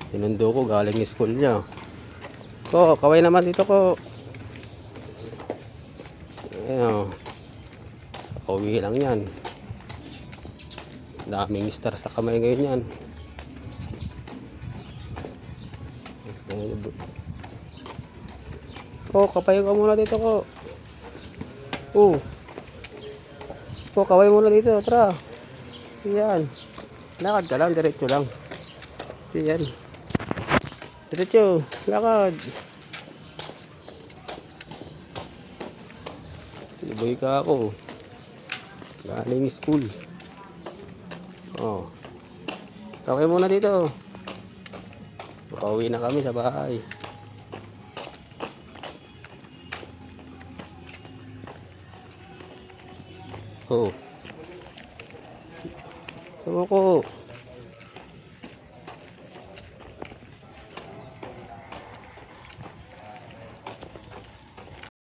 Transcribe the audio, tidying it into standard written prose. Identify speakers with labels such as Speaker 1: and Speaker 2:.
Speaker 1: Sinundo ko galing school niya. Ko, kaway naman dito ko. Ayun. Pauwi lang yan. Daming star sa kamay ngayon yan. Ko, kapayo ka muna dito ko. Ko, kaway muna dito. Tara. Yan. Lakad ka lang, diretso lang. Yan. Diretso, lakad. Tiboy ka ako. Galing school. Kaway muna dito. Pauwi na kami sa bahay. Sama ko.